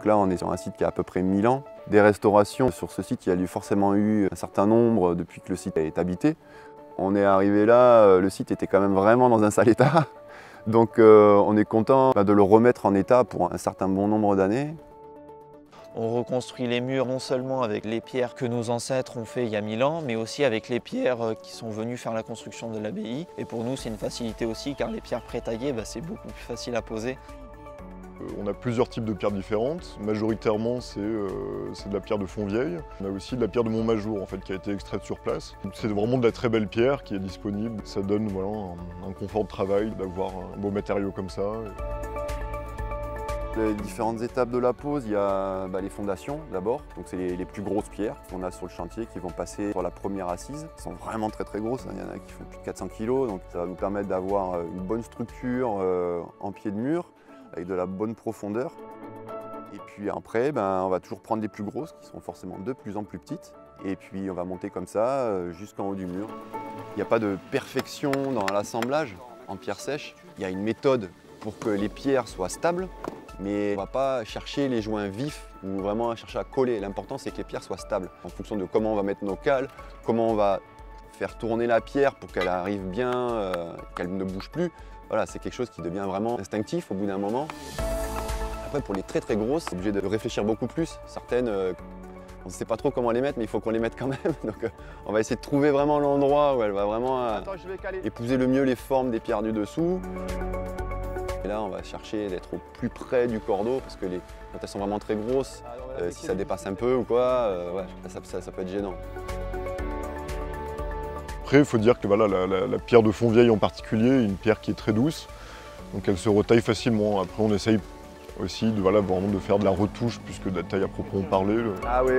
Donc là, on est sur un site qui a à peu près 1000 ans. Des restaurations sur ce site, il y a forcément eu un certain nombre depuis que le site est habité. On est arrivé là, le site était quand même vraiment dans un sale état. Donc on est content de le remettre en état pour un certain bon nombre d'années. On reconstruit les murs non seulement avec les pierres que nos ancêtres ont fait il y a 1000 ans, mais aussi avec les pierres qui sont venues faire la construction de l'abbaye. Et pour nous, c'est une facilité aussi, car les pierres pré-taillées, c'est beaucoup plus facile à poser. On a plusieurs types de pierres différentes. Majoritairement, c'est de la pierre de Fontvieille. On a aussi de la pierre de Montmajour, en fait, qui a été extraite sur place. C'est vraiment de la très belle pierre qui est disponible. Ça donne voilà, un confort de travail, d'avoir un beau matériau comme ça. Les différentes étapes de la pose, il y a les fondations d'abord. Donc c'est les plus grosses pierres qu'on a sur le chantier qui vont passer sur la première assise. Elles sont vraiment très grosses, il y en a qui font plus de 400 kg. Donc ça va nous permettre d'avoir une bonne structure en pied de mur, avec de la bonne profondeur. Et puis après, on va toujours prendre des plus grosses, qui sont forcément de plus en plus petites. Et puis on va monter comme ça jusqu'en haut du mur. Il n'y a pas de perfection dans l'assemblage en pierre sèche. Il y a une méthode pour que les pierres soient stables. Mais on ne va pas chercher les joints vifs ou vraiment chercher à coller. L'important, c'est que les pierres soient stables. En fonction de comment on va mettre nos cales, comment on va faire tourner la pierre pour qu'elle arrive bien, qu'elle ne bouge plus. Voilà, c'est quelque chose qui devient vraiment instinctif au bout d'un moment. Après, pour les très grosses, on est obligé de réfléchir beaucoup plus. Certaines, on ne sait pas trop comment les mettre, mais il faut qu'on les mette quand même. Donc on va essayer de trouver vraiment l'endroit où elle va vraiment épouser le mieux les formes des pierres du dessous. Et là, on va chercher d'être au plus près du cordeau parce que quand elles sont vraiment très grosses, si ça dépasse un peu ou quoi, ça peut être gênant. Après, il faut dire que voilà, la pierre de Fontvieille en particulier est une pierre qui est très douce, donc elle se retaille facilement. Après, on essaye aussi vraiment de faire de la retouche plus que de la taille à proprement parler. Ah oui,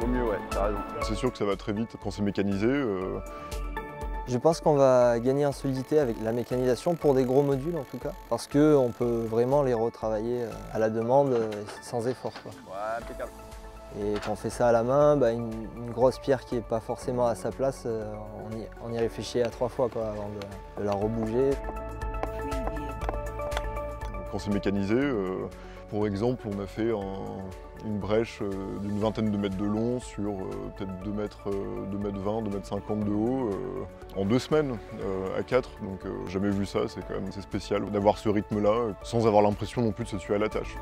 vaut mieux, ouais, t'as raison. C'est sûr que ça va très vite quand c'est mécanisé. Je pense qu'on va gagner en solidité avec la mécanisation pour des gros modules en tout cas, parce qu'on peut vraiment les retravailler à la demande sans effort. Ouais, impeccable. Et quand on fait ça à la main, une grosse pierre qui n'est pas forcément à sa place, on y réfléchit à 3 fois avant de la rebouger. Quand c'est mécanisé, pour exemple, on a fait une brèche d'une vingtaine de mètres de long sur peut-être 2 mètres 20, 2 mètres 50 de haut en 2 semaines à 4. Donc jamais vu ça, c'est quand même assez spécial d'avoir ce rythme-là sans avoir l'impression non plus de se tuer à la tâche.